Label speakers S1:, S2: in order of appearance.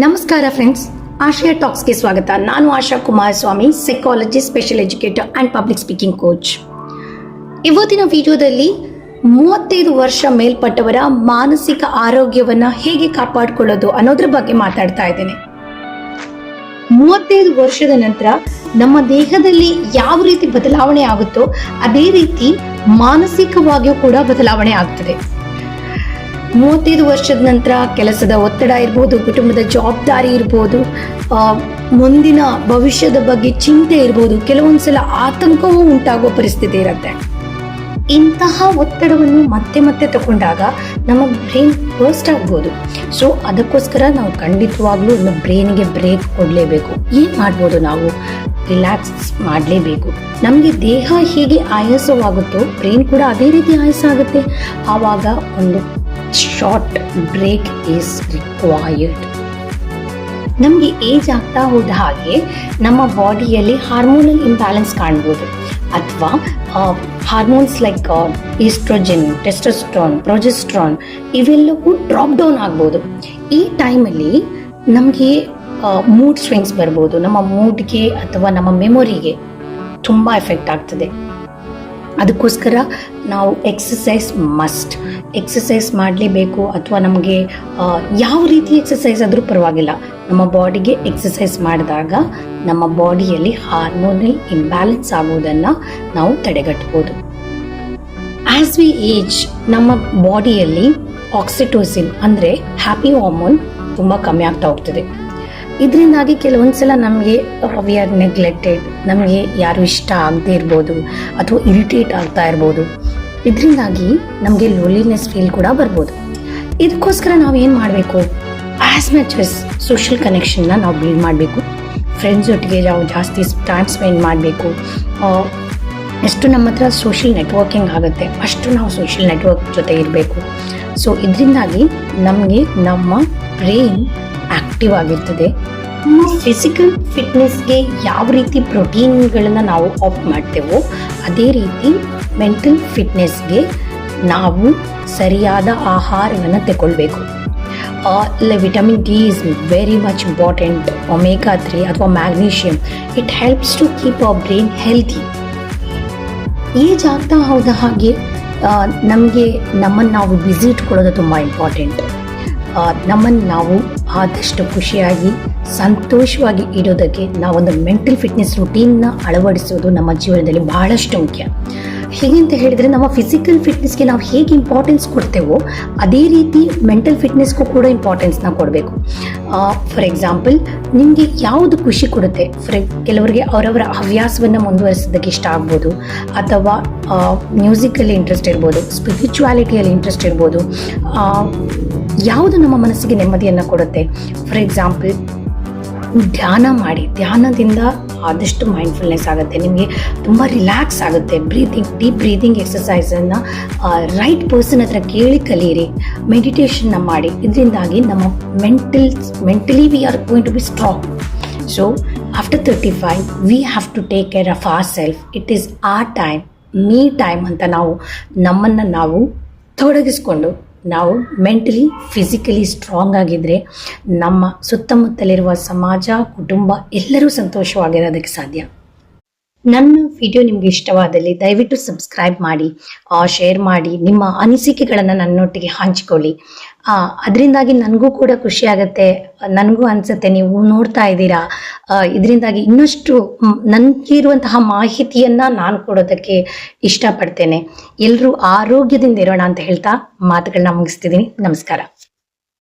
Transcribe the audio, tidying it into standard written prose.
S1: ನಮಸ್ಕಾರ ಫ್ರೆಂಡ್ಸ್, ಆಶಯ ಟಾಕ್ಸ್ಗೆ ಸ್ವಾಗತ. ನಾನು Asha Kumaraswamy, psychologist, special educator and public speaking coach. ಇವತ್ತಿನ ವಿಡಿಯೋದಲ್ಲಿ 35 ವರ್ಷ ಮೇಲ್ಪಟ್ಟವರ ಮಾನಸಿಕ ಆರೋಗ್ಯವನ್ನು ಹೇಗೆ ಕಾಪಾಡಿಕೊಳ್ಳೋದು ಅನ್ನೋದ್ರ ಬಗ್ಗೆ ಮಾತಾಡ್ತಾ ಇದ್ದೇನೆ. 35 ವರ್ಷದ ನಂತರ ನಮ್ಮ ದೇಹದಲ್ಲಿ ಯಾವ ರೀತಿ ಬದಲಾವಣೆ ಆಗುತ್ತೋ ಅದೇ ರೀತಿ ಮಾನಸಿಕವಾಗಿಯೂ ಕೂಡ ಬದಲಾವಣೆ ಆಗ್ತದೆ. 35 ವರ್ಷದ ನಂತರ ಕೆಲಸದ ಒತ್ತಡ ಇರ್ಬೋದು, ಕುಟುಂಬದ ಜವಾಬ್ದಾರಿ ಇರ್ಬೋದು, ಮುಂದಿನ ಭವಿಷ್ಯದ ಬಗ್ಗೆ ಚಿಂತೆ ಇರ್ಬೋದು, ಕೆಲವೊಂದ್ಸಲ ಆತಂಕವೂ ಉಂಟಾಗುವ ಪರಿಸ್ಥಿತಿ ಇರುತ್ತೆ. ಇಂತಹ ಒತ್ತಡವನ್ನು ಮತ್ತೆ ಮತ್ತೆ ತಗೊಂಡಾಗ ನಮ್ಮ ಬ್ರೈನ್ ಬರ್ಸ್ಟ್ ಆಗ್ಬೋದು. ಸೊ ಅದಕ್ಕೋಸ್ಕರ ನಾವು ಖಂಡಿತವಾಗ್ಲೂ ನಮ್ಮ ಬ್ರೈನ್ಗೆ ಬ್ರೇಕ್ ಕೊಡಲೇಬೇಕು. ಏನು ಮಾಡ್ಬೋದು, ನಾವು ರಿಲ್ಯಾಕ್ಸ್ ಮಾಡಲೇಬೇಕು. ನಮಗೆ ದೇಹ ಹೇಗೆ ಆಯಾಸವಾಗುತ್ತೋ ಬ್ರೈನ್ ಕೂಡ ಅದೇ ರೀತಿ ಆಯಾಸ ಆಗುತ್ತೆ. ಆವಾಗ ಒಂದು ಶಾರ್ಟ್ ಬ್ರೇಕ್ ಈಸ್ ರಿಕ್ವೈರ್ಡ್. ನಮಗೆ ಏಜ್ ಆಗ್ತಾ ಹೋದ ಹಾಗೆ ನಮ್ಮ ಬಾಡಿಯಲ್ಲಿ ಹಾರ್ಮೋನಲ್ ಇಂಬ್ಯಾಲೆನ್ಸ್ ಕಾಣ್ಬೋದು, ಅಥವಾ hormones like oestrogen, testosterone, progesterone ಇವೆಲ್ಲವೂ ಡ್ರಾಪ್ ಡೌನ್ ಆಗ್ಬೋದು. ಈ ಟೈಮಲ್ಲಿ ನಮಗೆ ಮೂಡ್ ಸ್ವಿಂಗ್ಸ್ ಬರ್ಬೋದು. ನಮ್ಮ ಮೂಡ್ಗೆ ಅಥವಾ ನಮ್ಮ ಮೆಮೊರಿಗೆ ತುಂಬ ಎಫೆಕ್ಟ್ ಆಗ್ತದೆ. ಅದಕ್ಕೋಸ್ಕರ ನಾವು ಎಕ್ಸಸೈಸ್ ಮಾಡಲೇಬೇಕು. ಅಥವಾ ನಮಗೆ ಯಾವ ರೀತಿ ಎಕ್ಸಸೈಸ್ ಆದರೂ ಪರವಾಗಿಲ್ಲ, ನಮ್ಮ ಬಾಡಿಗೆ ಎಕ್ಸಸೈಸ್ ಮಾಡಿದಾಗ ನಮ್ಮ ಬಾಡಿಯಲ್ಲಿ ಹಾರ್ಮೋನಲ್ ಇಂಬ್ಯಾಲೆನ್ಸ್ ಆಗುವುದನ್ನು ನಾವು ತಡೆಗಟ್ಬೋದು. ಆ್ಯಸ್ ವಿ ಏಜ್ ನಮ್ಮ ಬಾಡಿಯಲ್ಲಿ ಆಕ್ಸಿಟೋಸಿನ್ ಅಂದರೆ ಹ್ಯಾಪಿ ಹಾರ್ಮೋನ್ ತುಂಬ ಕಮ್ಮಿ ಆಗ್ತಾ ಹೋಗ್ತದೆ. ಇದರಿಂದಾಗಿ ಕೆಲವೊಂದ್ಸಲ ನಮಗೆ ವಿ ಆರ್ ನೆಗ್ಲೆಕ್ಟೆಡ್, ನಮಗೆ ಯಾರು ಇಷ್ಟ ಆಗದೆ ಇರ್ಬೋದು ಅಥವಾ ಇರಿಟೇಟ್ ಆಗ್ತಾ ಇರ್ಬೋದು. ಇದರಿಂದಾಗಿ ನಮಗೆ ಲೋನ್ಲಿನೆಸ್ ಫೀಲ್ ಕೂಡ ಬರ್ಬೋದು. ಇದಕ್ಕೋಸ್ಕರ ನಾವು ಏನು ಮಾಡಬೇಕು, ಆ್ಯಸ್ ಮಚ್ ಎಸ್ ಸೋಷಿಯಲ್ ಕನೆಕ್ಷನ್ನ ನಾವು ಬಿಲ್ಡ್ ಮಾಡಬೇಕು. ಫ್ರೆಂಡ್ಸ್ ಒಟ್ಟಿಗೆ ನಾವು ಜಾಸ್ತಿ ಟೈಮ್ ಸ್ಪೆಂಡ್ ಮಾಡಬೇಕು. ಎಷ್ಟು ನಮ್ಮ ಹತ್ರ ಸೋಷಿಯಲ್ ನೆಟ್ವರ್ಕಿಂಗ್ ಆಗುತ್ತೆ ಅಷ್ಟು ನಾವು ಸೋಷಿಯಲ್ ನೆಟ್ವರ್ಕ್ ಜೊತೆ ಇರಬೇಕು. ಸೊ ಇದರಿಂದಾಗಿ ನಮಗೆ ನಮ್ಮ ಬ್ರೈನ್ ಆಕ್ಟಿವ್ ಆಗಿರ್ತದೆ. ಫಿಸಿಕಲ್ ಫಿಟ್ನೆಸ್ಗೆ ಯಾವ ರೀತಿ ಪ್ರೋಟೀನ್ಗಳನ್ನು ನಾವು ಆಪ್ಟ್ ಮಾಡ್ತೇವೋ ಅದೇ ರೀತಿ ಮೆಂಟಲ್ ಫಿಟ್ನೆಸ್ಗೆ ನಾವು ಸರಿಯಾದ ಆಹಾರವನ್ನು ತಗೊಳ್ಬೇಕು. Vitamin D is very much important. Omega 3 ಅಥವಾ magnesium, it helps to keep our brain healthy. Age ಆಗ್ತಾ ಹೋದ ಹಾಗೆ ನಮ್ಮನ್ನು ನಾವು ಬ್ಯುಸಿ ಇಟ್ಕೊಳ್ಳೋದು ತುಂಬ ಇಂಪಾರ್ಟೆಂಟ್. ನಮ್ಮನ್ನು ನಾವು ಆದಷ್ಟು ಖುಷಿಯಾಗಿ ಸಂತೋಷವಾಗಿ ಇಡೋದಕ್ಕೆ ನಾವೊಂದು ಮೆಂಟಲ್ ಫಿಟ್ನೆಸ್ ರೂಟೀನ್ನ ಅಳವಡಿಸೋದು ನಮ್ಮ ಜೀವನದಲ್ಲಿ ಬಹಳಷ್ಟು ಮುಖ್ಯ. ಹೇಗೆಂತ ಹೇಳಿದರೆ, ನಮ್ಮ ಫಿಸಿಕಲ್ ಫಿಟ್ನೆಸ್ಗೆ ನಾವು ಹೇಗೆ ಇಂಪಾರ್ಟೆನ್ಸ್ ಕೊಡ್ತೇವೋ ಅದೇ ರೀತಿ ಮೆಂಟಲ್ ಫಿಟ್ನೆಸ್ಗೂ ಕೂಡ ಇಂಪಾರ್ಟೆನ್ಸ್ನ ಕೊಡಬೇಕು. ಫಾರ್ ಎಕ್ಸಾಂಪಲ್, ನಿಮಗೆ ಯಾವುದು ಖುಷಿ ಕೊಡುತ್ತೆ, ಕೆಲವರಿಗೆ ಅವರವರ ಹವ್ಯಾಸವನ್ನು ಮುಂದುವರಿಸೋದಕ್ಕೆ ಇಷ್ಟ ಆಗ್ಬೋದು, ಅಥವಾ ಮ್ಯೂಸಿಕಲ್ಲಿ ಇಂಟ್ರೆಸ್ಟ್ ಇರ್ಬೋದು, ಸ್ಪಿರಿಚುವಾಲಿಟಿಯಲ್ಲಿ ಇಂಟ್ರೆಸ್ಟ್ ಇರ್ಬೋದು. ಯಾವುದು ನಮ್ಮ ಮನಸ್ಸಿಗೆ ನೆಮ್ಮದಿಯನ್ನು ಕೊಡುತ್ತೆ. ಫಾರ್ ಎಕ್ಸಾಂಪಲ್, ಧ್ಯಾನ ಮಾಡಿ. ಧ್ಯಾನದಿಂದ ಆದಷ್ಟು ಮೈಂಡ್ಫುಲ್ನೆಸ್ ಆಗುತ್ತೆ, ನಿಮಗೆ ತುಂಬ ರಿಲ್ಯಾಕ್ಸ್ ಆಗುತ್ತೆ. ಡೀಪ್ ಬ್ರೀದಿಂಗ್ ಎಕ್ಸಸೈಸನ್ನು ರೈಟ್ ಪರ್ಸನ್ ಹತ್ರ ಕೇಳಿ ಕಲೀರಿ. ಮೆಡಿಟೇಷನ್ನ ಮಾಡಿ. ಇದರಿಂದಾಗಿ ನಮ್ಮ mentally we are going to be strong. So after 35 we have to take care of ourselves. It is our time, me time ಅಂತ ನಾವು ನಮ್ಮನ್ನು ನಾವು ತೊಡಗಿಸ್ಕೊಂಡು ನಾವು ಮೆಂಟಲಿ ಫಿಸಿಕಲಿ ಸ್ಟ್ರಾಂಗ್ ಆಗಿದ್ದರೆ ನಮ್ಮ ಸುತ್ತಮುತ್ತಲಿರುವ ಸಮಾಜ, ಕುಟುಂಬ ಎಲ್ಲರೂ ಸಂತೋಷವಾಗಿರೋದಕ್ಕೆ ಸಾಧ್ಯ. ನನ್ನ ವಿಡಿಯೋ ನಿಮ್ಗೆ ಇಷ್ಟವಾದಲ್ಲಿ ದಯವಿಟ್ಟು ಸಬ್ಸ್ಕ್ರೈಬ್ ಮಾಡಿ, ಶೇರ್ ಮಾಡಿ, ನಿಮ್ಮ ಅನಿಸಿಕೆಗಳನ್ನು ನನ್ನೊಟ್ಟಿಗೆ ಹಂಚಿಕೊಳ್ಳಿ. ಅದರಿಂದಾಗಿ ನನಗೂ ಕೂಡ ಖುಷಿ ಆಗುತ್ತೆ. ನನಗೂ ಅನಿಸುತ್ತೆ ನೀವು ನೋಡ್ತಾ ಇದ್ದೀರಾ, ಇದರಿಂದಾಗಿ ಇನ್ನಷ್ಟು ನನಗಿರುವಂತಹ ಮಾಹಿತಿಯನ್ನು ನಾನು ಕೊಡೋದಕ್ಕೆ ಇಷ್ಟಪಡ್ತೇನೆ. ಎಲ್ಲರೂ ಆರೋಗ್ಯದಿಂದ ಇರೋಣ ಅಂತ ಹೇಳ್ತಾ ಮಾತುಗಳನ್ನ ಮುಗಿಸ್ತಿದ್ದೀನಿ. ನಮಸ್ಕಾರ.